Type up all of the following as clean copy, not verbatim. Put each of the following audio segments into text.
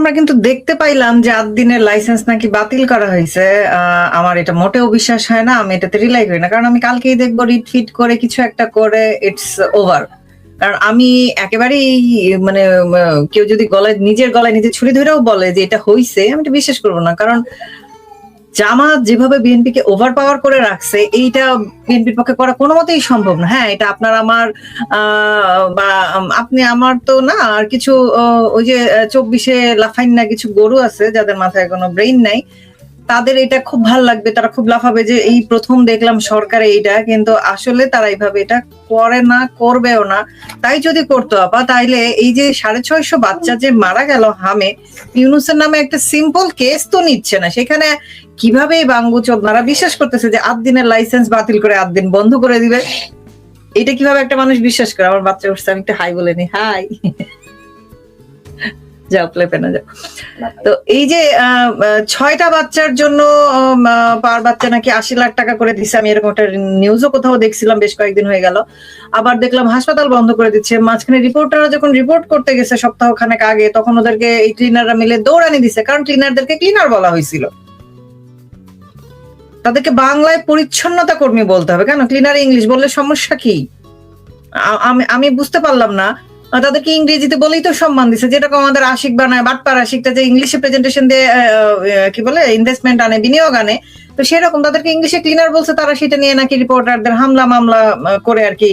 আমরা কিন্তু দেখতে পাইলাম যে ৮ দিনের লাইসেন্স নাকি বাতিল করা হয়েছে। আমার এটা মোটেও বিশ্বাস হয় না, আমি এটাতে রিলাই করি না, কারণ আমি কালকেই দেখবো রিটফিট করে কিছু একটা করে ইটস ওভার। কারণ আমি একেবারেই মানে কেউ যদি নিজের গলায় নিজে ছুরি ধরেও বলে যে এটা হইছে, আমি এটা বিশ্বাস করবো না। কারণ জামাত যেভাবে বিএনপিকে ওভার পাওয়ার করে রাখছে, এইটা বিএনপির পক্ষে করা কোনো মতেই সম্ভব না। হ্যাঁ, এটা আপনার আমার বা আপনি আমার তো না, আর কিছু ওই যে ২৪-এ লাফাইন না কিছু গরু আছে যাদের মাথায় কোনো ব্রেইন নাই, তাদের এটা খুব ভাল লাগবে, তারা খুব লাফাবে যে এই প্রথম দেখলাম সরকারে এইটা। কিন্তু আসলে তারা এইভাবে এটা করে না, করবেও না। তাই যদি করতো আপা, তাইলে এই যে ৬৫০ বাচ্চা যে মারা গেল হামে, ইউনুসের নামে একটা সিম্পল কেস তো নিচ্ছে না। সেখানে কিভাবে বাঙ্গু চোদনারা বিশ্বাস করতেছে যে ৮ দিনের লাইসেন্স বাতিল করে ৮ দিন বন্ধ করে দিবে? এটা কিভাবে একটা মানুষ বিশ্বাস করে? আমার বাচ্চা উঠছে, আমি একটু হাই বলে নি। হাই, যাও প্লেপে না যাও। তো এই যে ৬টা বাচ্চার জন্য পার বাচ্চা নাকি ৮০ লাখ টাকা করে দিচ্ছে, আমি এরকম একটা নিউজও কোথাও দেখছিলাম, বেশ কয়েকদিন হয়ে গেল। আবার দেখলাম হাসপাতাল বন্ধ করে দিচ্ছে। মাঝখানে রিপোর্টাররা যখন রিপোর্ট করতে গেছে সপ্তাহখানেক আগে, তখন ওদেরকে এই ক্লিনাররা মিলে দৌড়ানি দিচ্ছে, কারণ ক্লিনারদেরকে ক্লিনার বলা হয়েছিল। তাদেরকে বাংলায় পরিচ্ছন্নতা কর্মী বলতে হবে কেন? ক্লিনার ইংলিশ বললে সমস্যা কি? আমি বুঝতে পারলাম না। তাদেরকে ইংরেজিতে বলেই তো সম্মান দিচ্ছে, যেরকম আমাদের আশিক বানায়, বাটপার আশিকটা যে ইংলিশে প্রেজেন্টেশন দিয়ে কি বলে ইনভেস্টমেন্ট আনে, বিনিয়োগ আনে, তো সেরকম তাদেরকে ইংলিশে ক্লিনার বলছে, তারা সেটা নিয়ে নাকি রিপোর্টারদের হামলা মামলা করে আর কি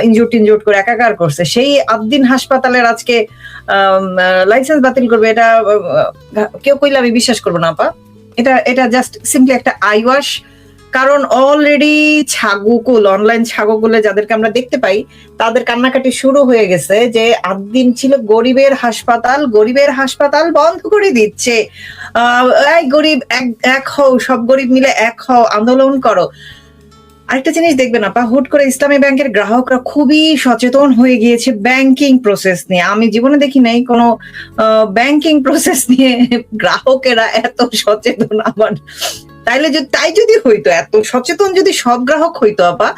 ইনজুট করে একাকার করছে। সেই ৮ দিন হাসপাতালের আজকে লাইসেন্স বাতিল করবে, এটা কেউ কইলে আমি বিশ্বাস করবো না আপা। এটা জাস্ট সিম্পলি একটা আইওয়াশ। কারণ অলরেডি ছাগকুল, অনলাইন ছাগকুলে যাদেরকে আমরা দেখতে পাই, তাদের কান্নাকাটি শুরু হয়ে গেছে যে ৮ দিন ছিল গরিবের হাসপাতাল বন্ধ করে দিচ্ছে। এই গরিব এক হও, সব গরিব মিলে এক হও, আন্দোলন করো। আরেকটা জিনিস দেখবেন আপা, হুট করে ইসলামী ব্যাংকের গ্রাহকরা খুবই সচেতন হয়ে গিয়েছে ব্যাংকিং প্রসেস নিয়ে। আমি জীবনে দেখি নাই কোনো ব্যাংকিং প্রসেস নিয়ে গ্রাহকেরা এত সচেতন। আমার তাই যদি হইতো, এত সচেতন যদি সব গ্রাহক হইতো আপা,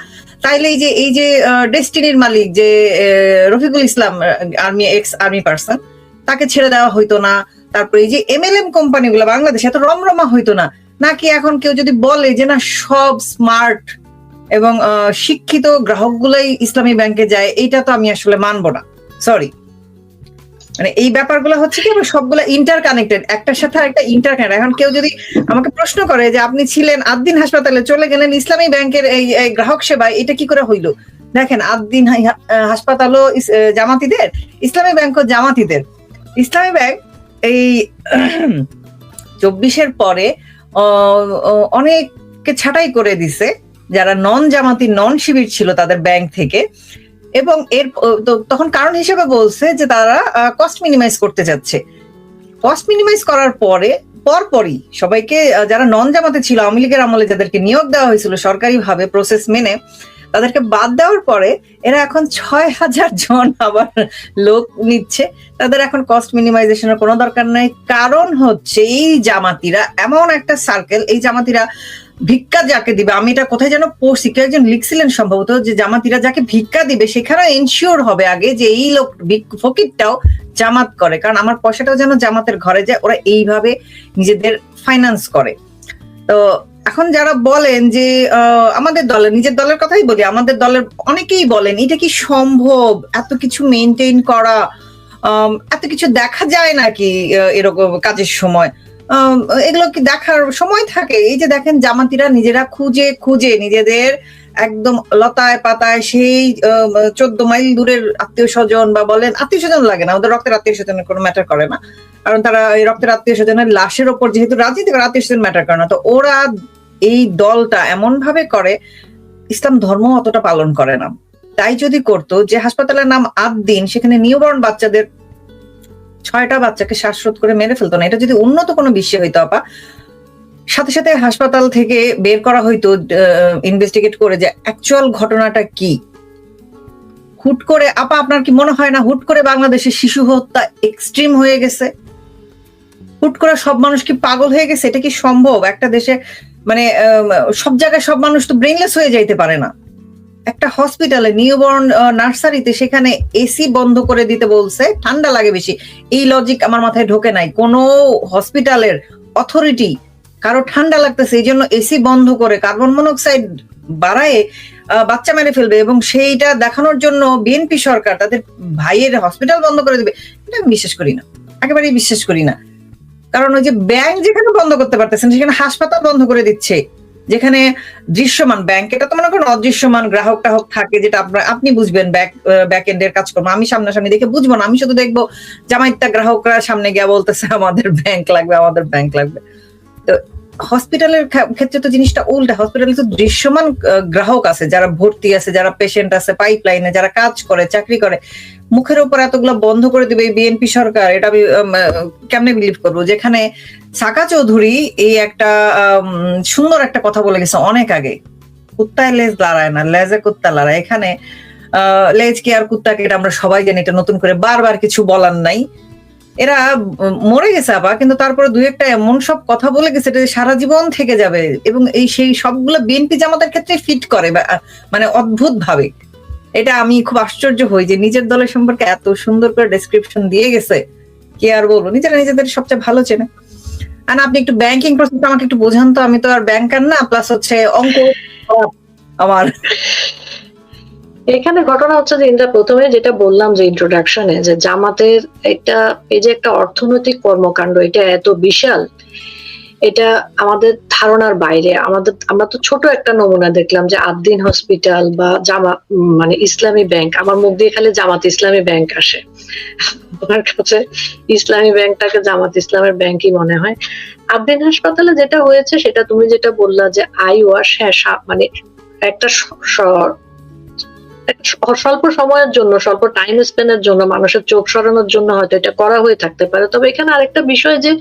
তাইলে এই যে ডেস্টিনির মালিক যে Rafiqul Islam, ex army person, তাকে ছেড়ে দেওয়া হইতো না। তারপরে এই যে MLM কোম্পানিগুলো বাংলাদেশে এত রমরমা হইতো না। নাকি এখন কেউ যদি বলে যে না, সব স্মার্ট এবং শিক্ষিত গ্রাহকগুলাই ইসলামী ব্যাংকে যায়, এইটা তো আমি আসলে মানবো না। সরি, মানে এই ব্যাপারগুলো হচ্ছে কি, সবগুলো ইন্টার কানেক্টেড, একটার সাথে আরেকটা ইন্টার কানেক্টেড। এখন কেউ যদি আমাকে প্রশ্ন করে যে আপনি ছিলেন ৮ দিন হাসপাতালে, চলে গেলেন ইসলামী ব্যাংকের এই গ্রাহক সেবায়, এটা কি করে হইলো? দেখেন, ৮ দিন হাসপাতালও জামাতিদের, ইসলামী ব্যাংকও জামাতিদের। ইসলামী ব্যাংক এই ২৪-এর পরে অনেককে ছাঁটাই করে দিছে, যারা নন জামাতি, নন শিবির ছিল তাদের ব্যাংক থেকে। এবং তখন কারণ হিসেবে বলছে যে তারা কস্ট মিনিমাইজ করতে যাচ্ছে। কস্ট মিনিমাইজ করার পরপরই সবাইকে, যারা নন জামাতে ছিল আওয়ামী লীগের আমলে, যাদেরকে নিয়োগ দেওয়া হয়েছিল সরকারিভাবে প্রসেস মেনে, তাদেরকে বাদ দেওয়ার পরে এরা এখন ৬,০০০ জন আবার লোক নিচ্ছে। তাদের এখন কস্ট মিনিমাইজেশনের কোনো দরকার নাই। কারণ হচ্ছে এই জামাতিরা এমন একটা সার্কেল, এই জামাতিরা ভিক্ষা যাকে দিবে, আমি এটা কোথায় যেন পড়ছি, কেউ একজন লিখছিলেন সম্ভবত, যে জামাতিরা যাকে ভিক্ষা দিবে সেখানে এনশিওর হবে আগে যে এই লোক ফকিরটাও জামাত করে, কারণ আমার পয়সাটাও যেন জামাতের ঘরে যায়। ওরা এইভাবে নিজেদের ফাইন্যান্স করে। তো এখন যারা বলেন যে আমাদের দলের, নিজের দলের কথাই বলি, আমাদের দলের অনেকেই বলেন এটা কি সম্ভব, এত কিছু মেনটেন করা, এত কিছু দেখা যায় নাকি এরকম কাজের সময়, এগুলো কি দেখার সময় থাকে? এই যে দেখেন, জামাতিরা নিজেরা খুঁজে খুঁজে নিজেদের একদম লতায় পাতায় সেই 14 মাইল দূরের আত্মীয় স্বজন, বা বলেন আত্মীয় স্বজন লাগে না, ওদের রক্তের আত্মীয় স্বজনের কোনো ম্যাটার করে না, কারণ তারা এই রক্তের আত্মীয় স্বজনের লাশের ওপর যেহেতু রাজনীতি করে, আত্মীয় স্বজন ম্যাটার করে না। তো ওরা এই দলটা এমন ভাবে করে, ইসলাম ধর্ম অতটা পালন করে না। তাই যদি করতো, যে হাসপাতালের নাম ৮ দিন, সেখানে নিউবর্ন বাচ্চাদের ৬টা বাচ্চাকে শ্বাসরোধ করে মেরে ফেলতো না। এটা যদি উন্নত কোনো বিশ্বে হইতো আপা, সাথে সাথে হাসপাতাল থেকে বের করা হইতো ইনভেস্টিগেট করে যে অ্যাকচুয়াল ঘটনাটা কি। হুট করে আপা, আপনার কি মনে হয় না হুট করে বাংলাদেশে শিশু হত্যা এক্সট্রিম হয়ে গেছে? হুট করে সব মানুষ কি পাগল হয়ে গেছে? এটা কি সম্ভব একটা দেশে? মানে সব জায়গায় সব মানুষ তো ব্রেনলেস হয়ে যাইতে পারে না। একটা হসপিটালে নিউবর্ন নার্সারিতে সেখানে এসি বন্ধ করে দিতে বলছে, ঠান্ডা লাগে বেশি। এই লজিক আমার মাথায় ঢোকে নাই। কোনো হসপিটালের অথরিটি কারো ঠান্ডা লাগতেছে এই জন্য এসি বন্ধ করে কার্বন মনোক্সাইড বাড়ায় বাচ্চা মেরে ফেলবে, এবং সেইটা দেখানোর জন্য বিএনপি সরকার তাদের ভাইয়ের হসপিটাল বন্ধ করে দেবে, এটা আমি বিশ্বাস করি না, একেবারেই বিশ্বাস করি না। কারণ ওই যে ব্যাংক যেখানে বন্ধ করতে পারতেছেন সেখানে হাসপাতাল বন্ধ করে দিচ্ছে, যেখানে দৃশ্যমান ব্যাংক, এটা তো মনে করেন অদৃশ্যমান গ্রাহক টাহক থাকে, যেটা আপনি বুঝবেন ব্যাক এন্ডের কাজকর্ম, আমি সামনাসামনি দেখে বুঝবো না। আমি শুধু দেখবো জামাইত্যা গ্রাহকরা সামনে গিয়ে বলতেছে আমাদের ব্যাংক লাগবে, আমাদের ব্যাংক লাগবে। তো হসপিটালের ক্ষেত্রে তো জিনিসটা উল্টা, হসপিটালে তো দৃশ্যমান গ্রাহক আছে, যারা ভর্তি আছে, যারা পেশেন্ট আছে, পাইপলাইনে যারা কাজ করে, চাকরি করে। মুখের উপর এতগুলো বন্ধ করে দিবে এই বিএনপি সরকার, এটা আমি কেমনে বিলিভ করবো? যেখানে সাকা চৌধুরী এই একটা সুন্দর একটা কথা বলে গেছে অনেক আগে, কুত্তায় লেজ লড়ায় না, লেজে কুত্তা লড়ায়। এখানে লেজ কি আর কুত্তাকে, এটা আমরা সবাই জানি, এটা নতুন করে বারবার কিছু বলার নাই। এরা মরে গেছে আবার, কিন্তু তারপরে দুই একটা এমন সব কথা বলে গেছে এটা সারা জীবন থেকে যাবে, এবং সেই সবগুলো বিএনপি জামাতের ক্ষেত্রে ফিট করে, মানে অদ্ভুত ভাবে। এটা আমি খুব আশ্চর্য হই যে নিজের দলের সম্পর্কে এত সুন্দর করে ডেসক্রিপশন দিয়ে গেছে, কি আর বলবো, নিজেরা নিজেদের সবচেয়ে ভালো চেনে। আর আপনি একটু ব্যাংকিং প্রসেস আমাকে একটু বোঝান তো, আমি তো আর ব্যাংকার না, প্লাস হচ্ছে অঙ্ক আমার। এখানে ঘটনা হচ্ছে যে ইন্দ্রা, প্রথমে যেটা বললাম যে ইন্ট্রোডাকশনে, যে জামাতের এই যে একটা অর্থনৈতিক কর্মকাণ্ড, এটা এত বিশাল, এটা আমাদের ধারণার বাইরে। আমরা তো ছোট একটা নমুনা দেখলাম যে আদ্দিন হসপিটাল বা মানে ইসলামী ব্যাংক, আমার মুখ দিয়ে খালি জামাত ইসলামী ব্যাংক আসে, আমার কাছে ইসলামী ব্যাংকটাকে জামাত ইসলামের ব্যাংকই মনে হয়। আদ্দিন হাসপাতালে যেটা হয়েছে সেটা তুমি যেটা বললা যে আই ওয়াশ, হ্যাঁ, মানে একটা স্বল্প সময়ের জন্য, স্বল্প টাইম স্পেনের জন্য, মানুষের চোখ সরানোর জন্য হয়তো এটা করা হয়ে থাকতে পারে। তবে এখানে আরেকটা বিষয় যে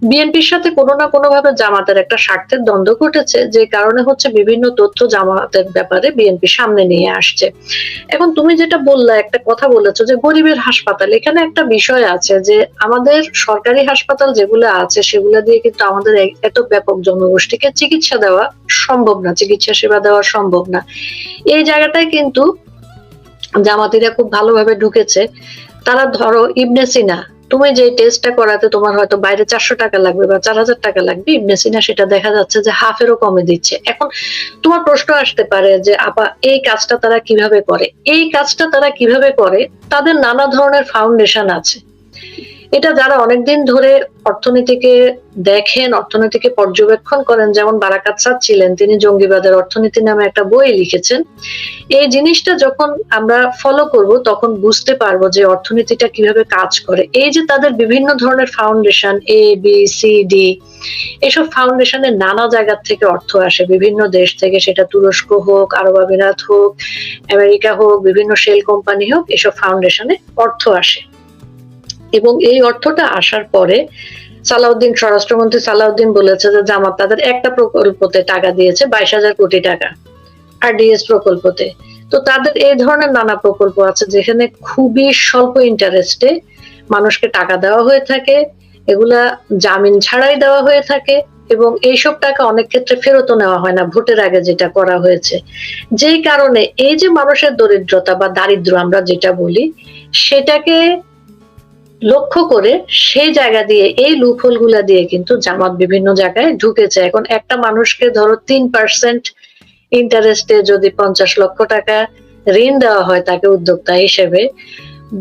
বিএনপির সাথে কোনো না কোনো ভাবে জামাতের একটা স্বার্থের দ্বন্দ্ব ঘটেছে, যে কারণে হচ্ছে বিভিন্ন তথ্য জামাতের ব্যাপারে বিএনপি সামনে নিয়ে আসছে। এখন তুমি যেটা বললা, একটা কথা বলেছো যে গরিবের হাসপাতাল, এখানে একটা বিষয় আছে যে আমাদের সরকারি হাসপাতাল যেগুলো আছে সেগুলো দিয়ে কিন্তু আমাদের এত ব্যাপক জনগোষ্ঠীকে চিকিৎসা দেওয়া সম্ভব না, চিকিৎসা সেবা দেওয়া সম্ভব না। এই জায়গাটায় কিন্তু জামাতিরা খুব ভালোভাবে ঢুকেছে। তারা ধরো ইবনে সিনা, তুমি যে টেস্টটা করাতে তোমার হয়তো বাইরে 400 টাকা লাগবে বা 4000 টাকা লাগবে, ইবনে সিনা সেটা দেখা যাচ্ছে যে হাফেরও কমে দিচ্ছে। এখন তোমার প্রশ্ন আসতে পারে যে আপা এই কাজটা তারা কিভাবে করে? এই কাজটা তারা কিভাবে করে, তাদের নানা ধরনের ফাউন্ডেশন আছে। এটা যারা অনেকদিন ধরে অর্থনীতিকে দেখেন, অর্থনীতিকে পর্যবেক্ষণ করেন, যেমন বারাকাত স্যার ছিলেন, তিনি জঙ্গিবাদের অর্থনীতি নামে একটা বই লিখেছেন। এই জিনিসটা যখন আমরা ফলো করব তখন বুঝতে পারবো যে অর্থনীতিটা কিভাবে কাজ করে। এই যে তাদের বিভিন্ন ধরনের foundation, A B C D, এসব ফাউন্ডেশনের নানা জায়গা থেকে অর্থ আসে, বিভিন্ন দেশ থেকে, সেটা তুরস্ক হোক, আরব আমিরাত হোক, আমেরিকা হোক, বিভিন্ন শেল কোম্পানি হোক, এসব ফাউন্ডেশনে অর্থ আসে। এবং এই অর্থটা আসার পরে সালাউদ্দিন, স্বরাষ্ট্রমন্ত্রী সালাউদ্দিন বলেছে যে জামাত তাদের একটা প্রকল্পতে টাকা দিয়েছে 22,000 কোটি টাকা, আরডিএস প্রকল্পতে। তো তাদের এই ধরনের নানা প্রকল্প আছে যেখানে খুবই স্বল্প ইন্টারেস্টে মানুষকে টাকা দেওয়া হয়ে থাকে, এগুলা জামিন ছাড়াই দেওয়া হয়ে থাকে, এবং এইসব টাকা অনেক ক্ষেত্রে ফেরতও নেওয়া হয় না, ভোটের আগে যেটা করা হয়েছে। যেই কারণে এই যে মানুষের দরিদ্রতা বা দারিদ্র আমরা যেটা বলি, সেটাকে লক্ষ্য করে সেই জায়গা দিয়ে, এই লুপহোল গুলা দিয়ে কিন্তু জামাত বিভিন্ন জায়গায় ঢুকেছে। এখন একটা মানুষকে ধরো 3% ইন্টারেস্টে যদি 50 লক্ষ টাকা ঋণ দেওয়া হয় তাকে উদ্যোক্তা হিসেবে,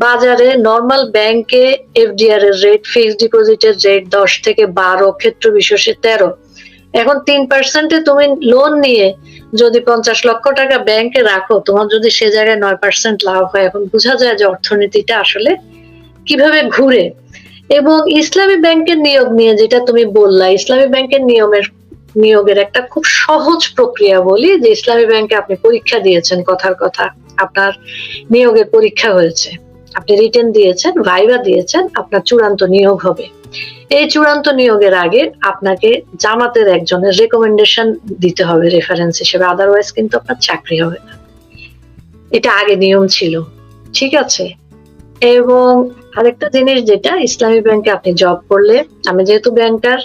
বাজারে নর্মাল ব্যাংকে এফডিআর এর রেট, ফিক্সড ডিপোজিটের রেট 10 থেকে 12, ক্ষেত্র বিশেষে 13। এখন 3%-এ তুমি লোন নিয়ে যদি 50 লক্ষ টাকা ব্যাংকে রাখো, তোমার যদি সে জায়গায় 9% লাভ হয়, এখন বোঝা যায় যে অর্থনীতিটা আসলে কিভাবে ঘুরে। এবং ইসলামী ব্যাংকের নিয়োগ নিয়ে যেটা তুমি বললা, ইসলামী ব্যাংকের নিয়োগের একটা খুব সহজ প্রক্রিয়া বলি, যে ইসলামী ব্যাংকে আপনি পরীক্ষা দিয়েছেন, কথার কথা আপনার নিয়োগের পরীক্ষা হয়েছে, আপনি রিটেন দিয়েছেন, ভাইভা দিয়েছেন, আপনার চূড়ান্ত নিয়োগ হবে। এই চূড়ান্ত নিয়োগের আগে আপনাকে জামাতের একজনের রেকমেন্ডেশন দিতে হবে রেফারেন্স হিসেবে, আদারওয়াইজ কিন্তু আপনার চাকরি হবে না। এটা আগে নিয়ম ছিল, ঠিক আছে? এবং আরেকটা জিনিস যেটা, ইসলামী ব্যাংকে আপনি জব করলে, আমি যেহেতু ব্যাংকার,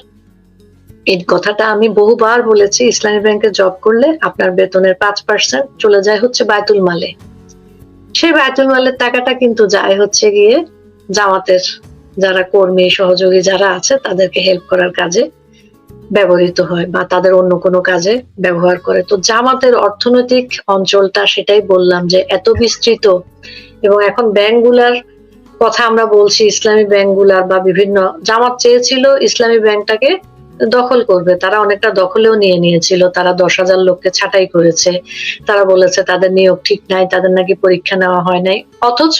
এই কথাটা আমি বহুবার বলেছি, ইসলামী ব্যাংকে জব করলে আপনার বেতনের 5% চলে যায় হচ্ছে বায়তুল মালে। সেই বায়তুল মালের টাকাটা কিন্তু যায় হচ্ছে গিয়ে জামাতের যারা কর্মী সহযোগী যারা আছে তাদেরকে হেল্প করার কাজে ব্যবহৃত হয় বা তাদের অন্য কোনো কাজে ব্যবহার করে। তো জামাতের অর্থনৈতিক অঞ্চলটা, সেটাই বললাম যে এত বিস্তৃত, এবং এখন ব্যাংকগুলার কথা আমরা বলছি, ইসলামী ব্যাংকগুলার বা বিভিন্ন, জামাত চেয়েছিল ইসলামী ব্যাংকটাকে দখল করবে, তারা অনেকটা দখলেও নিয়ে নিয়েছিল, তারা 10,000 লোককে ছাঁটাই করেছে, তারা বলেছে তাদের নিয়োগ ঠিক নাই, তাদের নাকি পরীক্ষা নেওয়া হয় নাই, অথচ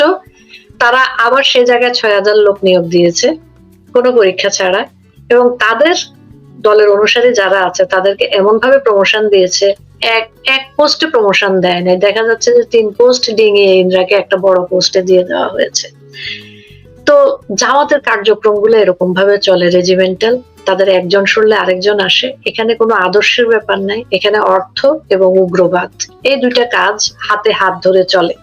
তারা আবার সে জায়গায় 6,000 লোক নিয়োগ দিয়েছে কোনো পরীক্ষা ছাড়া, এবং তাদের দলের অনুসারী যারা আছে তাদেরকে এমন ভাবে প্রমোশন দিয়েছে, এক পোস্টে প্রমোশন দেয় নাই, দেখা যাচ্ছে যে 3 পোস্ট ডিঙিয়ে ইন্দ্রাকে একটা বড় পোস্টে দিয়ে দেওয়া হয়েছে। তো জামাতের কার্যক্রমগুলো এরকম ভাবে চলে, রেজিমেন্টাল, তাদের একজন সরলে আরেকজন আসে, এখানে কোনো আদর্শের ব্যাপার নাই, এখানে অর্থ এবং উগ্রবাদ এই দুইটা কাজ হাতে হাত ধরে চলে।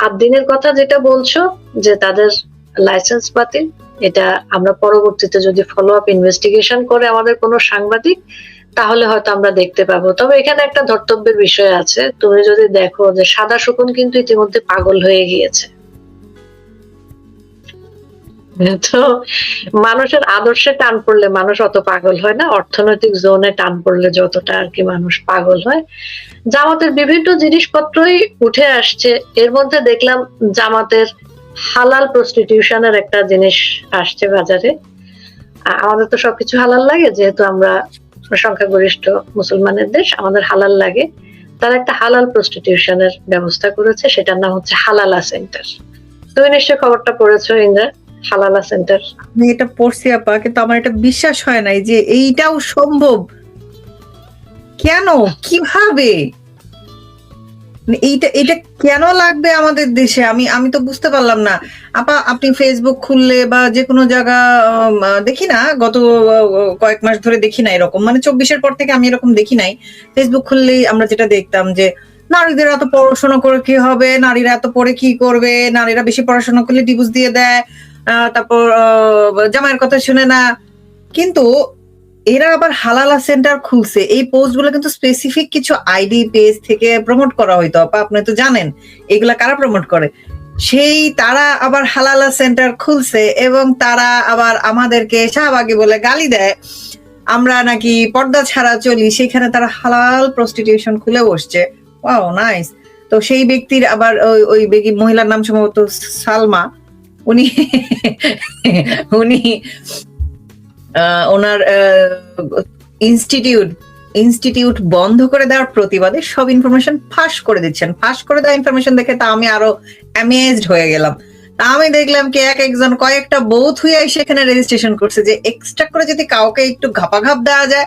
আর দিনের কথা যেটা বলছো যে তাদের লাইসেন্স বাতিল, এটা আমরা পরবর্তীতে যদি ফলো আপ ইনভেস্টিগেশন করে আমাদের কোনো সাংবাদিক, তাহলে হয়তো আমরা দেখতে পাবো। তবে এখানে একটা ধর্তব্যের বিষয় আছে, তুমি যদি দেখো যে সাদা শকুন কিন্তু ইতিমধ্যে পাগল হয়ে গিয়েছে। তো মানুষের আদর্শে টান পড়লে মানুষ অত পাগল হয় না, অর্থনৈতিক জোনে টান পড়লে যতটা আর কি মানুষ পাগল হয়। জামাতের বিভিন্ন জিনিসপত্রই উঠে আসছে, এর মধ্যে দেখলাম জামাতের হালাল প্রস্টিটিউশনের একটা জিনিস আসছে বাজারে। আমাদের তো সবকিছু হালাল লাগে, যেহেতু আমরা সংখ্যাগরিষ্ঠ মুসলমানের দেশ, আমাদের হালাল লাগে। তারা একটা হালাল প্রস্টিটিউশনের ব্যবস্থা করেছে, সেটার নাম হচ্ছে হালালা সেন্টার। তুমি নিশ্চয়ই খবরটা পড়েছো ইন্দ্রা, হালালা সেন্টার? আমি এটা পড়ছি আপা, কিন্তু আমার এটা বিশ্বাস হয় নাই যে এইটাও সম্ভব। কেন, কিভাবে, এটা কেন লাগবে আমাদের দেশে? আমি তো বুঝতে পারলাম না আপা। আপনি ফেসবুক খুললে বা যে কোনো জায়গা দেখি না, গত কয়েক মাস ধরে দেখি না এরকম, মানে 24-এর পর থেকে আমি এরকম দেখি নাই। ফেসবুক খুললেই আমরা যেটা দেখতাম যে নারীদের এত পড়াশোনা করে কি হবে, নারীরা এত পড়ে কি করবে, নারীরা বেশি পড়াশোনা করলে ডিভোর্স দিয়ে দেয়, তারপর জামাইয়ের কথা শুনে না। কিন্তু এরা আবার হালালা সেন্টার খুলছে, এই পোস্ট গুলো কিন্তু স্পেসিফিক কিছু আইডি পেজ থেকে প্রমোট করা হইতো আপা, আপনি তো জানেন এগুলা কারা প্রমোট করে। সেই তারা আবার হালালা সেন্টার খুলছে এবং তারা আবার আমাদেরকে শাহবাগী বলে গালি দেয়, আমরা নাকি পর্দা ছাড়া চলি, সেখানে তারা হালাল প্রস্টিটিউশন খুলে বসছে। Wow, nice. তো সেই ব্যক্তির আবার ওই মহিলার নাম সম্ভবত সালমা, উনি উনি ওনার ইনস্টিটিউট বন্ধ করে দেওয়ার প্রতিবাদে সব ইনফরমেশন ফাঁস করে দিচ্ছেন। ফাঁস করে দেওয়া ইনফরমেশন দেখে তা আমি আরো অ্যামেজড হয়ে গেলাম। আমি দেখলাম কি একজন কয়েকটা বৌথ হয়ে সেখানে রেজিস্ট্রেশন করছে যে এক্সট্রা করে যদি কাউকে একটু ঘাপাঘাপ দেওয়া যায়।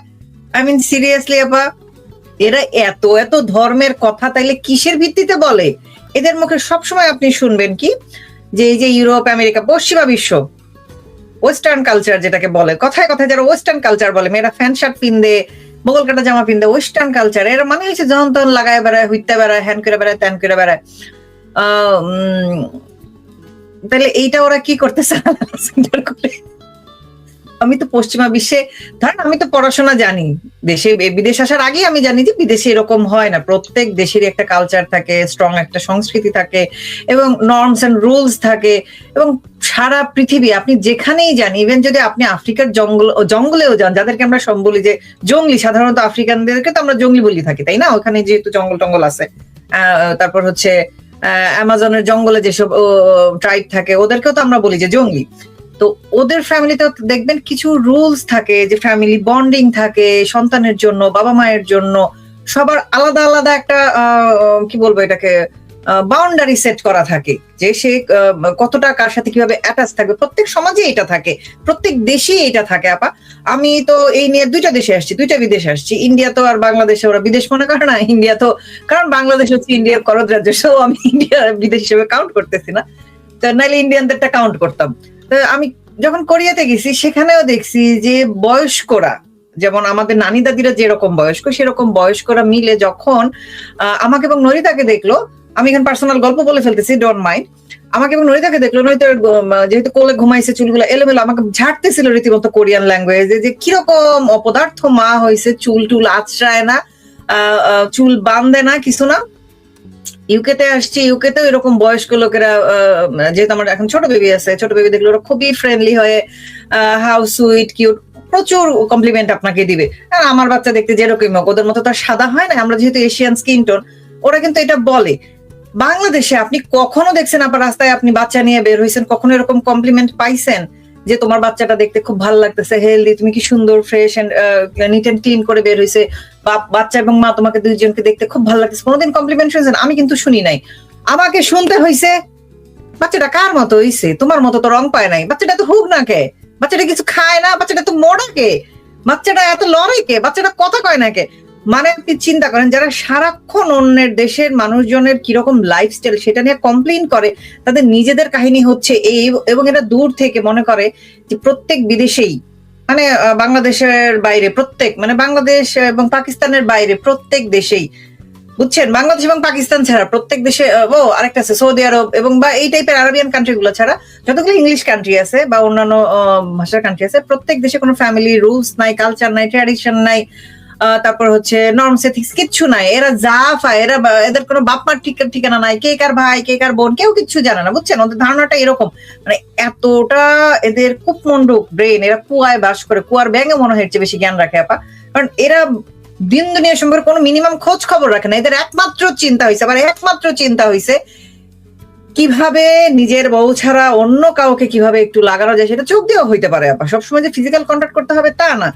আই মিন সিরিয়াসলি আপা, এরা এত এত ধর্মের কথা তাইলে কিসের ভিত্তিতে বলে? এদের মুখে সবসময় আপনি শুনবেন কি যে এই যে ইউরোপ আমেরিকা পশ্চিমা বিশ্ব ওয়েস্টার্ন কালচার যেটাকে বলে, কথায় কথায় যারা ওয়েস্টার্ন কালচার বলে, মেয়েরা ফ্যান শার্ট পিনদে, বগল কাটা জামা পিনদে, ওয়েস্টার্ন কালচার, এর মানে হচ্ছে জন তন লাগায় বেড়ায়, হইতে বেড়ায়, হ্যান করে বেড়ায়, ত্যান করে বেড়ায়। তাহলে এইটা ওরা কি করতেছে? আমি তো পশ্চিমা বিশ্বে, ধরেন আমি তো পড়াশোনা জানি, দেশে বিদেশ আসার আগে আমি জানি যে বিদেশে এরকম হয় না। প্রত্যেক দেশেরই একটা কালচার থাকে, স্ট্রং একটা সংস্কৃতি থাকে এবং নর্মস এন্ড রুলস থাকে। এবং সারা পৃথিবী আপনি যেখানেই যান, ইভেন যদি আপনি আফ্রিকার জঙ্গলেও যান, যাদেরকে আমরা সব বলি যে জঙ্গলি, সাধারণত আফ্রিকানদেরকে তো আমরা জঙ্গলি বলি থাকি, তাই না? ওখানে যেহেতু জঙ্গল টঙ্গল আছে, তারপর হচ্ছে অ্যামাজনের জঙ্গলে যেসব ট্রাইব থাকে ওদেরকেও তো আমরা বলি যে জঙ্গলি। তো ওদের ফ্যামিলিতে দেখবেন কিছু রুলস থাকে, যে ফ্যামিলি বন্ডিং থাকে, সন্তানের জন্য, বাবা মায়ের জন্য সবার আলাদা আলাদা একটা কি বলবো এটাকে, বাউন্ডারি সেট করা থাকে, যে সে কতটা কার সাথে কিভাবে অ্যাটাচ থাকবে। প্রত্যেক সমাজে এটা থাকে, প্রত্যেক দেশে এটা থাকে আপা। আমি তো এই নিয়ে 2টা দেশে আসছি, 2টা বিদেশে আসছি। ইন্ডিয়া তো আর বাংলাদেশে ওরা বিদেশ মনে করে না, ইন্ডিয়া তো, কারণ বাংলাদেশ হচ্ছে ইন্ডিয়ার করদ রাজ্য, সো আমি ইন্ডিয়া বিদেশ হিসেবে কাউন্ট করতেছি না, নাইলে ইন্ডিয়ানদেরটা কাউন্ট করতাম। আমি যখন কোরিয়াতে গেছি সেখানেও দেখছি যে বয়স্করা, যেমন আমাদের নানি দাদিরা যেরকম বয়স্ক, সেরকম বয়স্করা মিলে যখন আমাকে এবং নরিতাকে দেখলো, আমি এখানে পার্সোনাল গল্প বলে ফেলতেছি, ডোন্ট মাইন্ড, আমাকে এবং নরিতাকে দেখলো, নরিতা যেহেতু কোলে ঘুমাইছে, চুলগুলো এলোমেলো, আমাকে ঝাড়তেছিল রীতিমতো কোরিয়ান ল্যাঙ্গুয়েজে, যে কিরকম অপদার্থ মা হয়েছে, চুল টুল আঁচড়ায় না, চুল বাঁধে না, কিছু না। ইউকেতে আসছি, ইউকেতেও এরকম বয়স্ক লোকেরা, যেহেতু আমার এখন ছোট বেবি আছে, ছোট বেবি দেখলে ওরা খুবই ফ্রেন্ডলি হয়ে হাউ সুইট কিউট প্রচুর কমপ্লিমেন্ট আপনাকে দিবে। আর আমার বাচ্চা দেখতে যেরকম হোক, ওদের মতো তো আর সাদা হয় না, আমরা যেহেতু এশিয়ান স্কিন টোন, ওরা কিন্তু এটা বলে। বাংলাদেশে আপনি কখনো দেখছেন আপনার রাস্তায় আপনি বাচ্চা নিয়ে বের হয়েছেন, কখনো এরকম কমপ্লিমেন্ট পাইছেন যে তোমার বাচ্চাটা দেখতে খুব ভালো লাগতেছে, হেলদি, তুমি কি সুন্দর fresh and neat and clean করে বের হয়েছে, বা বাচ্চা এবং মা তোমাকে দুইজনকে দেখতে খুব ভালো লাগতেছে, কোনোদিন কমপ্লিমেন্ট শুনছেন? আমি কিন্তু শুনি নাই। আমাকে শুনতে হয়েছে বাচ্চাটা কার মতো হইছে, তোমার মতো তো রং পায় নাই, বাচ্চাটা তো হুক না কে, বাচ্চাটা কিছু খায় না, বাচ্চাটা তো মোড়া কে, বাচ্চাটা এত লড়ে কে, বাচ্চাটা কথা কয় না কে। মানে আপনি চিন্তা করেন, যারা সারাক্ষণ অন্যের দেশের মানুষজনের কিরকম লাইফস্টাইল সেটা নিয়ে কমপ্লেইন করে, তাদের নিজেদের কাহিনী হচ্ছে এই, এবং এটা দূর থেকে মনে করে যে প্রত্যেক বিদেশেই, মানে বাংলাদেশের বাইরে প্রত্যেক, মানে বাংলাদেশ এবং পাকিস্তানের বাইরে প্রত্যেক দেশেই, বুঝছেন, বাংলাদেশ এবং পাকিস্তান ছাড়া প্রত্যেক দেশে, আরেকটা আছে সৌদি আরব, এবং বা এই টাইপের আরবিয়ান কান্ট্রি গুলো ছাড়া যতগুলো ইংলিশ কান্ট্রি আছে বা অন্যান্য ভাষার কান্ট্রি আছে, প্রত্যেক দেশে কোনো ফ্যামিলি রুলস নাই, কালচার নাই, ট্র্যাডিশন নাই, তারপর হচ্ছে নর্মস এথিক্স কিচ্ছু নাই। এরা যা পায়, এদের কোনো বাপ মার ঠিকানা নাই, কে কার ভাই কে কার বোন কেউ কিচ্ছু জানে না, বুঝছেন, ওদের ধারণাটা এরকম। মানে এতটা এদের কূপমণ্ডুক ব্রেন, এরা কুয়ায় বাস করে, কুয়ার ব্যাঙে মনে হয় বেশি জ্ঞান রাখে আপা, কারণ এরা দিন দুনিয়া সম্পর্কে কোনো মিনিমাম খোঁজ খবর রাখে না। এদের একমাত্র চিন্তা হয়েছে, আবার একমাত্র চিন্তা হয়েছে কিভাবে নিজের বউ ছাড়া অন্য কাউকে কিভাবে একটু লাগানো যায়, সেটা চোখ দিয়েও হইতে পারে আপা, সবসময় যে ফিজিক্যাল কন্ট্যাক্ট করতে হবে তা না।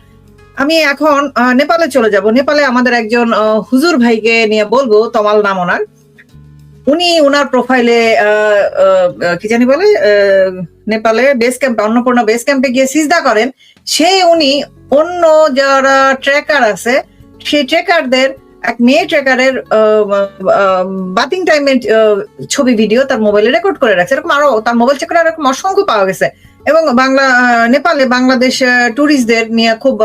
আমি এখন নেপালে চলে যাব। নেপালে আমাদের একজন হুজুর ভাইকে নিয়ে বলবো, তমাল নাম ওনার, উনি ওনার প্রোফাইলে কি জানি বলে, নেপালে বেস ক্যাম্পে, অন্নপূর্ণা বেস ক্যাম্পে গিয়ে সিজদা করেন। উনি অন্য যারা ট্রেকার আছে সেই ট্রেকারদের, এক মেয়ে ট্রেকারের বাতিং টাইমের ছবি ভিডিও তার মোবাইলে রেকর্ড করে রাখছে। এরকম আরো তার মোবাইল চেক করে এরকম অসংখ্য পাওয়া গেছে। এবং নেপালে বাংলাদেশ ট্যুরিস্টদের নিয়ে খুব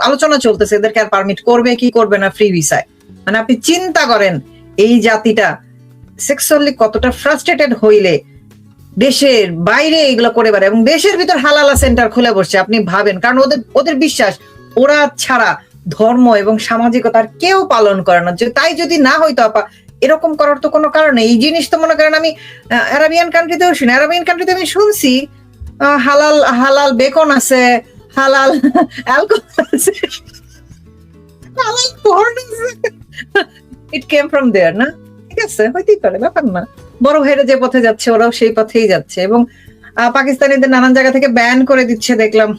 আলোচনা চলতেছে, এদেরকে আর পারমিট করবে কি করবে না ফ্রি ভিসায়। মানে আপনি চিন্তা করেন এই জাতিটা সেক্সুয়ালি কতটা ফ্রাস্ট্রেটেড হইলে দেশের বাইরে এগুলো করে বেড়ায়, এবং দেশের ভিতর হালালা সেন্টার খুলে বসছে। আপনি ভাবেন, কারণ ওদের বিশ্বাস ওরা ছাড়া ধর্ম এবং সামাজিকতার কেউ পালন করে না। তাই যদি না হইতো আপা, এরকম করার তো কোনো কারণ নেই। এই জিনিস তো মনে করেন আমি আরাবিয়ান কান্ট্রিতেও শুনি, আরাবিয়ান কান্ট্রিতে আমি শুনছি হালাল হালাল বেকন আছে, হালাল অ্যালকোহল আছে, হালাল পর্ন আছে। ইট কেম ফ্রম দেয়ার না, ঠিক আছে, হইতেই পারে, ব্যাপার না। বড় ভাইরা যে পথে যাচ্ছে ওরাও সেই পথেই যাচ্ছে, এবং পাকিস্তানিদের নানান জায়গা থেকে ব্যান করে দিচ্ছে দেখলাম।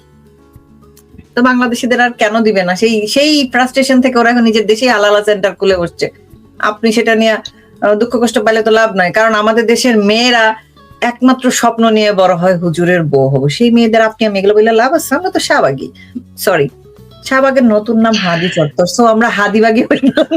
তো বাংলাদেশিদের আর কেন দিবে না? সেই ফ্রাস্ট্রেশন থেকে ওরা এখন নিজের দেশেই হালালা সেন্টার খুলে বসছে। আপনি সেটা নিয়ে দুঃখ কষ্ট পাইলে তো লাভ নয়, কারণ আমাদের দেশের মেয়েরা একমাত্র স্বপ্ন নিয়ে বড় হয় হুজুরের বউ হবো। সেই মেয়েদের আপনি আমি এগুলো বললে লাভ আছে? আমরা তো শাহবাগী, সরি, শাহবাগের নতুন নাম হাদি চত্বর, সো আমরা হাদিবাগী হইলাম।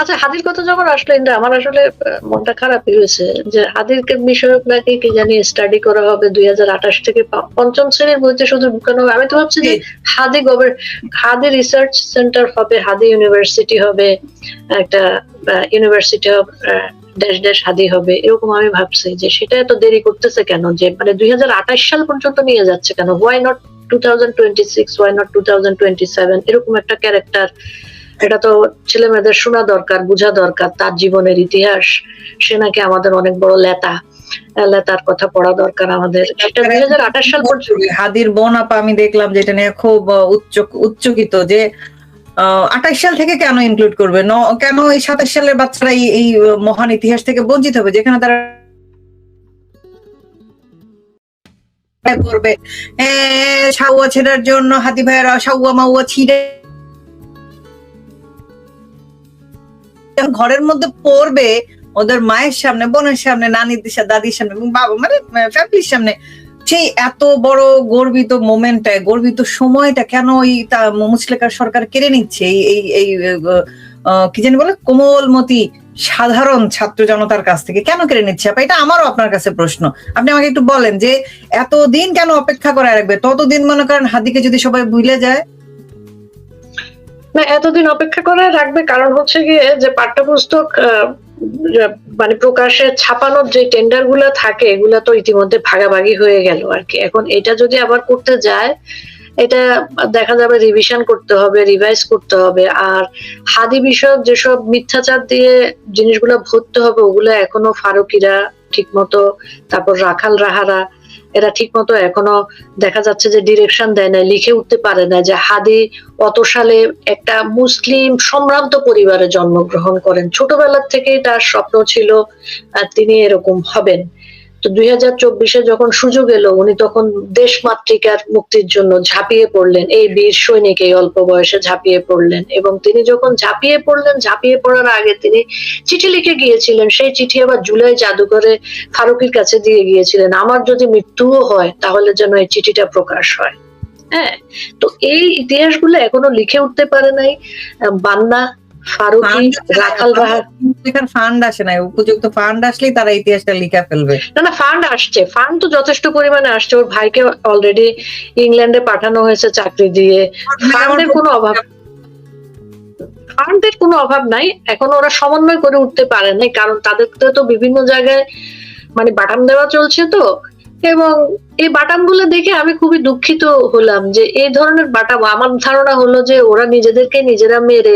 আচ্ছা, হাদির কথা যখন আসলো ইন্দ্রা, আমার আসলে মনটা খারাপই হয়েছে যে হাদির বিষয়ক নাকি কি জানি স্টাডি করা হবে 2028 থেকে 5ম শ্রেণীর বইতে শুধু ঢুকানো হবে। আমি তো ভাবছি যে হাদি রিসার্চ সেন্টার হবে, হাদি ইউনিভার্সিটি হবে, একটা ইউনিভার্সিটি অফ ড্যাশ ড্যাশ হাদি হবে, এরকম আমি ভাবছি যে সেটা এত দেরি করতেছে কেন, যে মানে 2028 সাল পর্যন্ত নিয়ে যাচ্ছে কেন? Why not 2026, why not 2027? এরকম একটা ক্যারেক্টার, এটা তো ছেলে মেয়েদের শোনা দরকার, বোঝা দরকার তার জীবনের ইতিহাস। সে নাকি আমাদের অনেক বড় লেতার কথা পড়া দরকার আমাদের। এটা 2028 সাল পর্যন্ত। হাদির বোন আপা আমি দেখলাম যেটা নিয়ে খুব উচ্চকিত, যে 28 সাল থেকে কেন ইনক্লুড করবে, কেন এই 27 সালের বাচ্চারা এই মহান ইতিহাস থেকে বঞ্চিত হবে, যেখানে তারা করবে সাউয়া ছেড়ার জন্য হাদি ভাইয়েরা সাউয়া মাউয়া ছিঁড়ে ঘরের মধ্যে পড়বে ওদের মায়ের সামনে, বোনের সামনে, নানির দাদির সামনে, এবং বাবা মানে ফ্যামিলির সামনে। সেই এত বড় গর্বিত মোমেন্টটা, গর্বিত সময়টা কেন ওই মুসলিকা সরকার কেড়ে নিচ্ছে? এই কি জানি বলে কোমলমতি সাধারণ ছাত্র জনতার কাছ থেকে কেন কেড়ে নিচ্ছে? এটা আমারও আপনার কাছে প্রশ্ন। আপনি আমাকে একটু বলেন যে এতদিন কেন অপেক্ষা করে রাখবে? ততদিন মনে করেন হাদিকে যদি সবাই ভুলে যায়। না, এতদিন অপেক্ষা করে রাখবে কারণ হচ্ছে গিয়ে যে পাঠ্যপুস্তক মানে প্রকাশ্যে ছাপানোর যে টেন্ডার গুলা থাকে এগুলা তো ইতিমধ্যে ভাগাভাগি হয়ে গেল আর কি। এখন এটা যদি আবার করতে যায়, এটা দেখা যাবে রিভিশন করতে হবে, রিভাইজ করতে হবে। আর হাদি বিষয়ক যেসব মিথ্যাচার দিয়ে জিনিসগুলো ভরতে হবে ওগুলা এখনো ফারুকিরা ঠিক মতো, তারপর রাখাল রাহারা এরা ঠিক মতো এখনো দেখা যাচ্ছে যে ডিরেকশন দেয় না, লিখে উঠতে পারে না যে হাদি অত সালে একটা মুসলিম সম্ভ্রান্ত পরিবারে জন্মগ্রহণ করেন, ছোটবেলার থেকেই তার স্বপ্ন ছিল তিনি এরকম হবেন। তো 2024-এ যখন সুযোগ এলো উনি তখন দেশমাতৃকার মুক্তির জন্য ঝাঁপিয়ে পড়লেন, এই বীর সৈনিক এই অল্প বয়সে ঝাঁপিয়ে পড়লেন। এবং তিনি যখন ঝাঁপিয়ে পড়লেন, ঝাঁপিয়ে পড়ার আগে তিনি চিঠি লিখে গিয়েছিলেন, সেই চিঠি আবার জুলাই জাদুঘরে ফারুকির কাছে দিয়ে গিয়েছিলেন, আমার যদি মৃত্যুও হয় তাহলে যেন এই চিঠিটা প্রকাশ হয়। হ্যাঁ, তো এই ইতিহাসগুলো এখনো লিখে উঠতে পারে নাই বান্না, ফারুকি, রাখাল রাহার। ফান্ড আসে নাই, উপযুক্ত ফান্ড আসলেই তারা ইতিহাসটা লিখে ফেলবে। না, ফান্ড আসছে, ফান্ড তো যথেষ্ট পরিমাণে আসছে। ওর ভাইকে অলরেডি ইংল্যান্ডে পাঠানো হয়েছে চাকরি দিয়ে। ফান্ডের কোনো অভাব নাই। এখনো ওরা সমন্বয় করে উঠতে পারে নাই, কারণ তাদের তো বিভিন্ন জায়গায় মানে বাটাম দেওয়া চলছে। তো এবং এই বাটাম গুলো দেখে আমি খুবই দুঃখিত হলাম যে এই ধরনের বাটাম, আমার ধারণা হলো যে ওরা নিজেদেরকে নিজেরা মেরে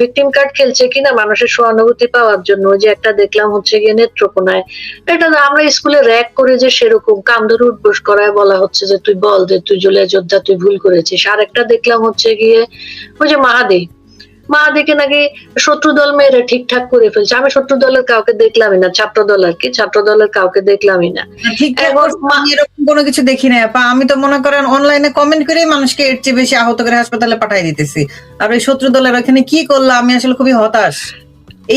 ভিকটিম কার্ড খেলছে কিনা মানুষের সহানুভূতি পাওয়ার জন্য। ওই যে একটা দেখলাম হচ্ছে গিয়ে নেত্রকোনায়, এটা আমরা স্কুলে র্যাক করে যে সেরকম কাম ধরে উঠবোস করায় বলা হচ্ছে যে তুই বল যে তুই জুলাই যোদ্ধা, তুই ভুল করেছিস। আর একটা দেখলাম হচ্ছে গিয়ে ওই যে মাহাদিকে নাকি শত্রু দল মেয়েরা ঠিকঠাক করে ফেলছে। আমি শত্রু দলের কাউকে দেখলামই না, ছাত্র দল আর কি, ছাত্র দলের কাউকে দেখলামই না। এরকম কোনো কিছু দেখি না আপা। আমি তো মনে করেন অনলাইনে কমেন্ট করে মানুষকে এর চেয়ে বেশি আহত করে হাসপাতালে পাঠিয়ে দিতেছি। আর ওই শত্রু দলের ওখানে কি করলো আমি আসলে খুবই হতাশ।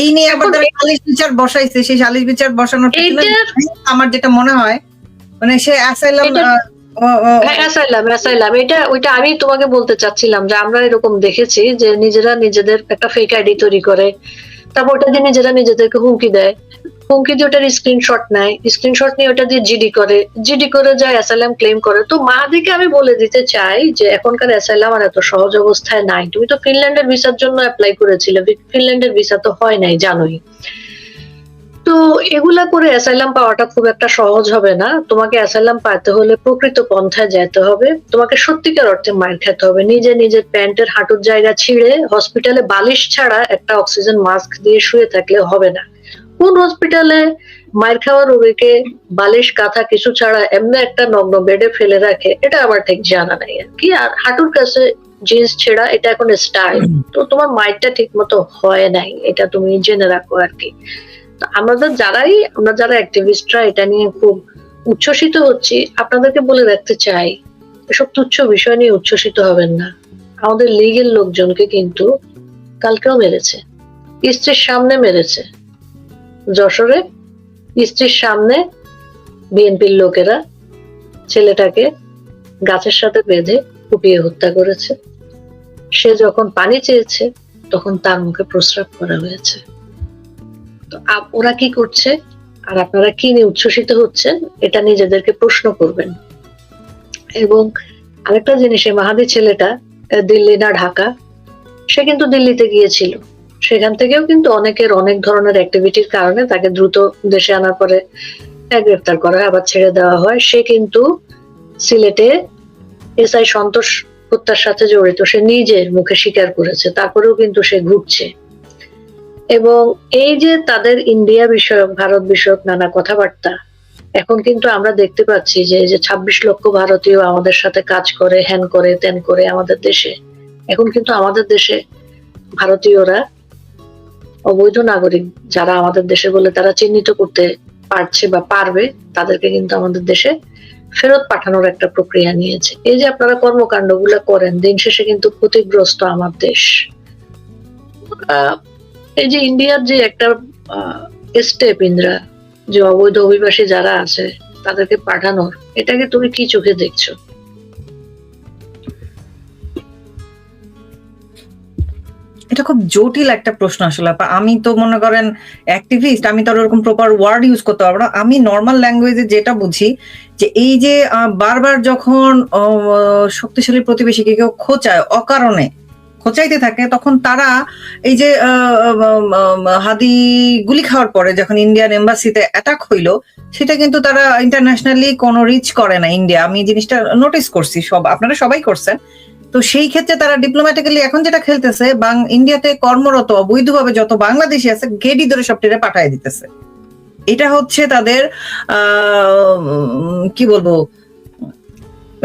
এই নিয়ে আবার সালিশ বিচার বসাইছে, সেই সালিশ বিচার বসানোর আমার যেটা মনে হয় মানে সে অ্যাসাইলাম এটা ওইটা আমি তোমাকে বলতে চাচ্ছিলাম যে আমরা এরকম দেখেছি যে নিজেরা নিজেদের একটা ফেক আইডি তৈরি করে, তারপর ওটা দিয়ে নিজেরা নিজেদেরকে হুমকি দেয়, হুমকি দিয়ে ওটার স্ক্রিনশট নেয়, স্ক্রিনশট নিয়ে ওটা দিয়ে জিডি করে যায় অ্যাসাইলাম ক্লেম করে। তো মাহাদিকে আমি বলে দিতে চাই যে এখনকার অ্যাসাইলাম আর এত সহজ অবস্থায় নাই। তুমি তো ফিনল্যান্ডের ভিসার জন্য অ্যাপ্লাই করেছিলে, ফিনল্যান্ডের ভিসা তো হয় নাই জানোই। তো এগুলা করে অ্যাসাইলাম পাওয়াটা খুব একটা সহজ হবে না। তোমাকে অ্যাসাইলাম পাইতে হলে প্রকৃত পন্থায় যেতে হবে, তোমাকে সত্যিকার অর্থে মার খেতে হবে। নিজের প্যান্টের হাঁটুর জায়গা ছিঁড়ে হসপিটালে বালিশ ছাড়া একটা অক্সিজেন মাস্ক দিয়ে শুয়ে থাকলে হবে না। কোন হসপিটালে মার খাওয়া রোগীকে বালিশ কাঁথা কিছু ছাড়া এমনি একটা নগ্ন বেডে ফেলে রাখে এটা আমার ঠিক জানা নাই আর কি। আর হাঁটুর কাছে জিন্স ছেঁড়া এটা এখন স্টাইল। তো তোমার মাইরটা ঠিক মতো হয় নাই, এটা তুমি জেনে রাখো আর কি। আমরা যারা অ্যাক্টিভিস্টরা এটা নিয়ে খুব উচ্ছ্বসিত হচ্ছি, আপনাদেরকে বলে রাখতে চাই এসব তুচ্ছ বিষয় নিয়ে উচ্ছ্বসিত হবেন না। আমাদের লীগের লোকজনকে কিন্তু কালকেও মেরেছে, স্ত্রীর সামনে মেরেছে। যশোরে স্ত্রীর সামনে বিএনপির লোকেরা ছেলেটাকে গাছের সাথে বেঁধে কুপিয়ে হত্যা করেছে। সে যখন পানি চেয়েছে তখন তার মুখে প্রস্রাব করা হয়েছে। ওরা কি করছে আর আপনারা কি নিয়ে উচ্ছ্বসিত হচ্ছেন এটা নিজেদেরকে প্রশ্ন করবেন। এবং আরেকটা জিনিস, এই মাহাদি ছেলেটা দিল্লি না ঢাকা, সে কিন্তু দিল্লিতে গিয়েছিল, সেখান থেকেও কিন্তু অনেকের অনেক ধরনের অ্যাক্টিভিটির কারণে তাকে দ্রুত দেশে আনার পরে গ্রেফতার করা হয়, আবার ছেড়ে দেওয়া হয়। সে কিন্তু সিলেটে এসআই সন্তোষ হত্যার সাথে জড়িত, সে নিজের মুখে স্বীকার করেছে, তারপরেও কিন্তু সে ঘুরছে। এবং এই যে তাদের ইন্ডিয়া বিষয়ক, ভারত বিষয়ক নানা কথাবার্তা, এখন কিন্তু আমরা দেখতে পাচ্ছি যে 26 লক্ষ ভারতীয় আমাদের সাথে কাজ করে, হ্যান করে ত্যান করে আমাদের দেশে। এখন কিন্তু আমাদের দেশে ভারতীয়রা অবৈধ নাগরিক যারা আমাদের দেশে বলে তারা চিহ্নিত করতে পারছে বা পারবে, তাদেরকে কিন্তু আমাদের দেশে ফেরত পাঠানোর একটা প্রক্রিয়া নিয়েছে। এই যে আপনারা কর্মকাণ্ড গুলা করেন, দিন শেষে কিন্তু ক্ষতিগ্রস্ত আমার দেশ। এই যে ইন্ডিয়ার যে একটা স্টেপ ইন্দ্রা, যে অবৈধ অভিবাসী যারা আছে তাদেরকে পাঠানোর, এটাকে তুমি কি চোখে দেখছো? এটা খুব জটিল একটা প্রশ্ন আসলে। আমি তো মনে করেন অ্যাক্টিভিস্ট, আমি তো ওরকম প্রপার ওয়ার্ড ইউজ করতে পারবো না। আমি নর্মাল ল্যাঙ্গুয়েজে যেটা বুঝি যে এই যে বারবার যখন শক্তিশালী প্রতিবেশীকে কেউ খোঁচায় অকারণে, খোঁচাইতে থাকে, তখন তারা এই যে হাদি গুলি খাওয়ার পরে যখন ইন্ডিয়ান এম্বাসিতে অ্যাটাক হইলো, সেটা কিন্তু তারা ইন্টারন্যাশনালি কোনো রিচ করে না ইন্ডিয়া। আমি জিনিসটা নোটিস করছি, আপনারা সবাই করছেন। তো সেই ক্ষেত্রে তারা ডিপ্লোম্যাটিক্যালি এখন যেটা খেলতেছে, ইন্ডিয়াতে কর্মরত অবৈধভাবে যত বাংলাদেশি আছে গেডি ধরে সব টেরে পাঠায় দিতেছে। এটা হচ্ছে তাদের কি বলবো,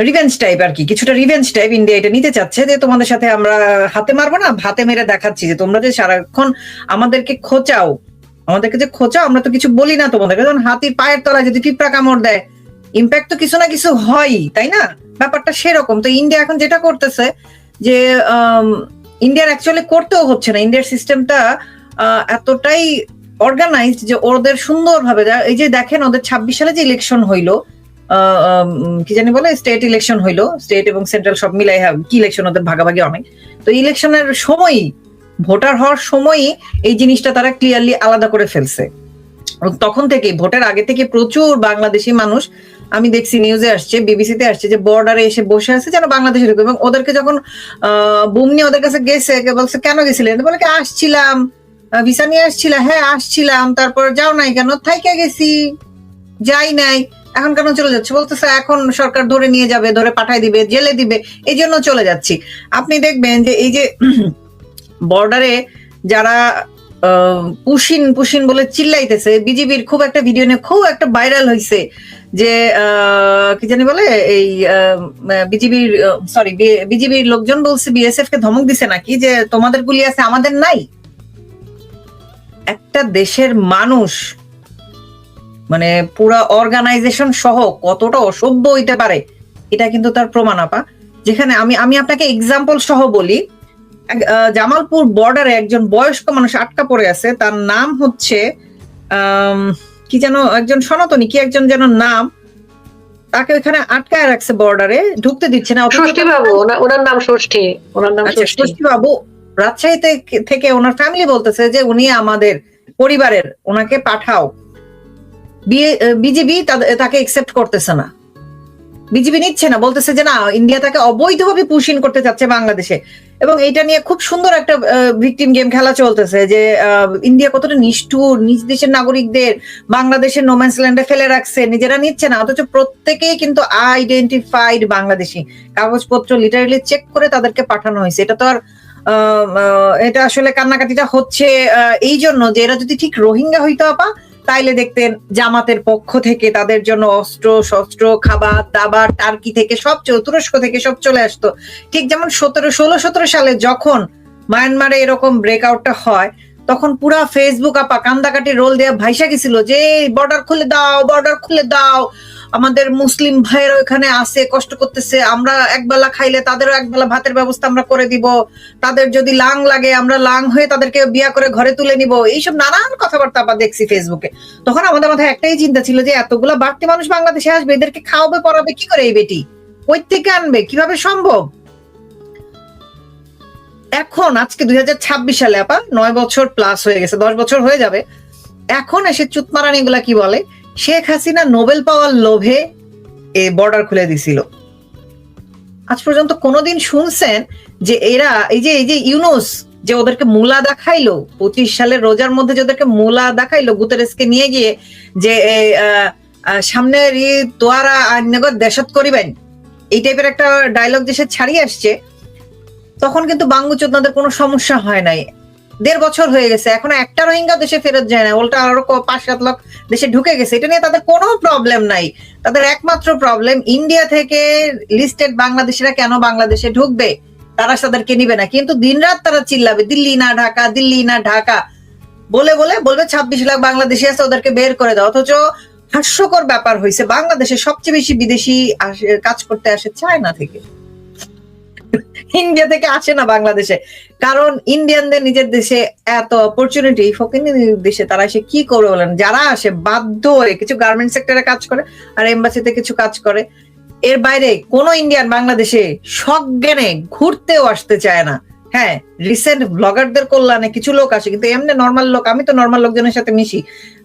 রিভেঞ্জ টাইপ আর কি, কিছুটা রিভেঞ্জ টাইপ ইন্ডিয়া এটা নিতে চাচ্ছে, যে তোমাদের সাথে আমরা হাতে মারবো না, ভাতে মেরে দেখাচ্ছি যে তোমরা যে সারাক্ষণ আমাদেরকে খোঁচাও, আমরা তো কিছু বলি না তোমাদেরকে। যখন হাতির পায়ের তলায় যদি পিঁপড়া কামড় দেয়, ইম্প্যাক্ট তো কিছু না কিছু হয়ই, তাই না? ব্যাপারটা সেরকম। তো ইন্ডিয়া এখন যেটা করতেছে যে ইন্ডিয়ার অ্যাকচুয়ালি করতেও হচ্ছে না, ইন্ডিয়ার সিস্টেমটা এতটাই অর্গানাইজড যে ওদের সুন্দরভাবে, এই যে দেখেন ওদের 26 সালে যে ইলেকশন হইলো, কি জানি বলে, স্টেট ইলেকশন হইলো, স্টেট এবং সেন্ট্রাল সব মিলাই কি ইলেকশন, ওদের ভাগাভাগি অনেক। তো ইলেকশনের সময়ই, ভোটার হওয়ার সময়ই এই জিনিসটা তারা ক্লিয়ারলি আলাদা করে ফেলছে। তখন থেকে, ভোটের আগে থেকে প্রচুর বাংলাদেশি মানুষ আমি দেখছি, নিউজে আসছে, বিবিসিতে আসছে, যে বর্ডারে এসে বসে আছে যেন বাংলাদেশে ঢুকবে। এবং ওদেরকে যখন বুমনি ওদের কাছে গেছে, বলছে কেন গেছিলেন, বলে কি আসছিলাম, ভিসা নিয়ে আসছিলাম, হ্যাঁ আসছিলাম, তারপর যাও নাই কেন, থাইকা গেছি, যাই নাই, এখন কেন চলে যাচ্ছে, বলতেছে এখন সরকার ধরে নিয়ে যাবে, ধরে পাঠাই দিবে, জেলে দিবে, এই জন্য চলে যাচ্ছি। আপনি দেখবেন যে এই যে বর্ডারে যারা পুশিন বলে চিল্লাইতেছে, বিজিবির খুব একটা ভিডিও নিয়ে খুব একটা ভাইরাল হয়েছে, যে কি জানি বলে, এই বিজিবির লোকজন বলছে বিএসএফ কে ধমক দিছে নাকি, যে তোমাদের গুলি আছে আমাদের নাই। একটা দেশের মানুষ মানে পুরা অর্গানাইজেশন সহ কতটা অসভ্য হইতে পারে, এটা কিন্তু তার প্রমাণ আপা। যেখানে আমি আপনাকে এক্সাম্পল সহ বলি, জামালপুর বর্ডারে একজন বয়স্ক মানুষ আটকা পড়ে আছে, তার নাম হচ্ছে কি যেন, একজন সনাতনী কি একজন যেন নাম, তাকে ওখানে আটকায় রাখছে, বর্ডারে ঢুকতে দিচ্ছে না। ষষ্ঠী বাবু, ওনার নাম ষষ্ঠী, ষষ্ঠী বাবু রাজশাহী থেকে ওনার ফ্যামিলি বলতেছে যে উনি আমাদের পরিবারের, ওনাকে পাঠাও। বিজেপি তাকে একসেপ্ট করতেছে না, বিজেপি নিচ্ছে না, বলতেছে যে না, ইন্ডিয়া তাকে অবৈধভাবে পুশ ইন করতে চাচ্ছে বাংলাদেশে। এবং এটা নিয়ে খুব সুন্দর একটা ভিকটিম গেম খেলা চলতেছে, যে ইন্ডিয়া কতটা নিষ্ঠুর, নিজ দেশের নাগরিকদের বাংলাদেশের নোম্যান্স ল্যান্ডে ফেলে রাখছে, নিজেরা নিচ্ছে না, অথচ প্রত্যেকেই কিন্তু আইডেন্টিফাইড বাংলাদেশি, কাগজপত্র লিটারালি চেক করে তাদেরকে পাঠানো হয়েছে। এটা তো আর এটা আসলে কান্নাকাটিটা হচ্ছে এই জন্য যে এরা যদি ঠিক রোহিঙ্গা হইতো আপা, তাইলে দেখতেন জামাতের পক্ষ থেকে তাদের জন্য অস্ত্র শস্ত্র, খাবার দাবার, টার্কি থেকে সব, তুরস্ক থেকে সব চলে আসতো। ঠিক যেমন 16-17 সালে যখন মায়ানমারে এরকম ব্রেকআউটটা হয়, তখন পুরা ফেসবুক আপা কান্দাকাটি রোল দেয়া ভাইসা গেছিল যে বর্ডার খুলে দাও, বর্ডার খুলে দাও, আমাদের মুসলিম ভাইয়েরা ওখানে আছে, কষ্ট করতেছে, আমরা একবেলা খাইলে তাদেরও একবেলা ভাতের ব্যবস্থা আমরা করে দিব, তাদের যদি লাং লাগে আমরা লাং হয়ে তাদেরকে বিয়া করে ঘরে তুলে নিব, এইসব নানান কথাবার্তা আবার দেখছি ফেসবুকে। তখন আমাদের মাথায় একটাই চিন্তা ছিল যে এতগুলা বাড়তি মানুষ বাংলাদেশে আসবে, এদেরকে খাওয়াবে পড়াবে কি করে, এই বেটি কই থেকে আনবে, কিভাবে সম্ভব? এখন আজকে 2026 সালে আপা 9 বছর প্লাস হয়ে গেছে, 10 বছর হয়ে যাবে, এখন এসে চুতমারানি গুলা কি বলে, শেখ হাসিনা নোবেল পাওয়ার লোভে এই বর্ডার খুলে দিছিল। আজ পর্যন্ত কোনোদিন শুনছেন যে এরা এই যে ইউনুস যে ওদেরকে মুলা দেখাইলো 25 সালের রোজার মধ্যে, যে ওদেরকে মুলা দেখাইলো গুতেরেসকে নিয়ে গিয়ে, যে সামনের তোয়ারা আইনগর দেশত করিবেন, এই টাইপের একটা ডায়লগ দেশে ছাড়িয়ে আসছে। তখন কিন্তু বাঙ্গুচোদনাদের কোনো সমস্যা হয় নাই। 1.5 বছর হয়ে গেছে, এখনো একটা রোহিঙ্গা দেশে ফেরত যায় না, উল্টা আরো 5-7 লাখ দেশে ঢুকে গেছে। এটা নিয়ে তাদের কোনো প্রবলেম নাই। তাদের একমাত্র প্রবলেম ইন্ডিয়া থেকে লিস্টেড বাংলাদেশিরা কেন বাংলাদেশে ঢুকবে, তারা তাদেরকে নিবে না। কিন্তু দিনরাত তারা চিল্লাবে দিল্লি না ঢাকা, দিল্লি না ঢাকা বলবে 26 লাখ বাংলাদেশি আছে, ওদেরকে বের করে দাও। অথচ হাস্যকর ব্যাপার হয়েছে, বাংলাদেশে সবচেয়ে বেশি বিদেশি কাজ করতে আসে চায়না থেকে, ইন্ডিয়া থেকে আসে না বাংলাদেশে। কারণ ইন্ডিয়ানদের নিজের দেশে এত অপরচুনিটি, ফকিনি দেশে তারা এসে কি করবে বলেন? যারা আসে বাধ্য হয়ে কিছু গার্মেন্ট সেক্টরে কাজ করে আর এমবাসিতে কিছু কাজ করে, এর বাইরে কোনো ইন্ডিয়ান বাংলাদেশে সজ্ঞানে ঘুরতেও আসতে চায় না। হ্যাঁ, রিসেন্ট ব্লগারদের কল্যাণে কিছু লোক আসে, কিন্তু এমনি নর্মাল লোক, আমি তো নর্মাল লোকজনের সাথে মিশি,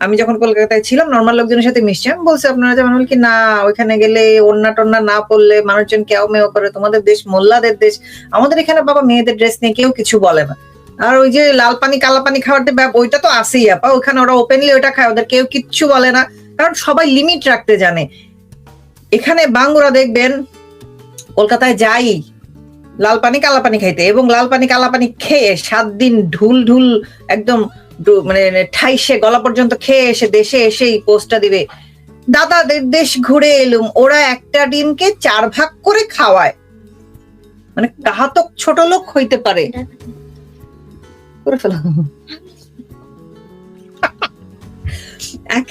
আমি যখন কলকাতায় ছিলাম নর্মাল লোকজনের সাথে মিশছি, আমি বলছি আপনারা যেমন কি না ওইখানে গেলে ওড়না টন্না না পরলে মানুষজন কেউ মেও করে, তোমাদের দেশ মোল্লাদের দেশ, আমাদের এখানে বাবা মেয়েদের ড্রেস নিয়ে কেউ কিছু বলে না। আর ওই যে লাল পানি কালা পানি খাওয়ার যে ওইটা তো আসেই আপা, ওখানে ওরা ওপেনলি ওইটা খায়, ওদের কেউ কিচ্ছু বলে না, কারণ সবাই লিমিট রাখতে জানে। এখানে বাঙ্গুরা দেখবেন কলকাতায় যাই লাল পানি কালা পানি খাইতে, এবং লাল পানি কালা পানি খেয়ে 7 দিন ঢুল ঢুল একদম মানে ঠাইসে গলা পর্যন্ত খেয়ে এসে দেশে এসেই পোস্টটা দিবে, দাদাদের দেশ ঘুরে এলুম, ওরা একটা ডিমকে 4 ভাগ করে খাওয়ায়, মানে কাহাতক ছোট লোক হইতে পারে। করে ফেলো। এক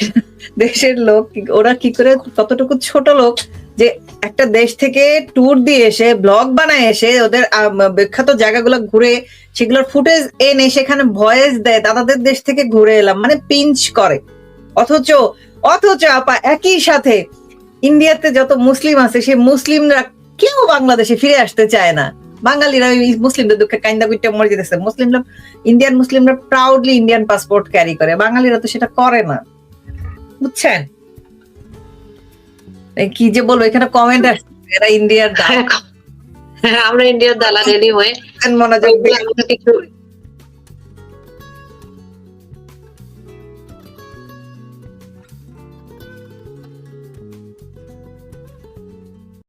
দেশের লোক ওরা কি করে কতটুকু ছোট লোক যে একটা দেশ থেকে ট্যুর দিয়ে এসে ব্লগ বানায় এসে ওদের বিখ্যাত জায়গাগুলো ঘুরে সেগুলোর ফুটেজ এনে সেখানে ভয়েস দেয়, দাদাদের দেশ থেকে ঘুরে এলাম, মানে পিঞ্চ করে। অথচ আপা একই সাথে ইন্ডিয়াতে যত মুসলিম আছে সেই মুসলিমরা কেউ বাংলাদেশে ফিরে আসতে চায় না। বাঙালিরা মুসলিমদের দুঃখে কাইন্দা গুইটা মরে যেতেছে, মুসলিমরা ইন্ডিয়ান মুসলিমরা প্রাউডলি ইন্ডিয়ান পাসপোর্ট ক্যারি করে, বাঙালিরা তো সেটা করে না, বুঝছেন? কি যে বলবো, এখানে কমেন্ট আসছে এরা ইন্ডিয়ার আমরা ইন্ডিয়ার দালাল এনিওয়ে মনোযোগ দিয়ে কিছু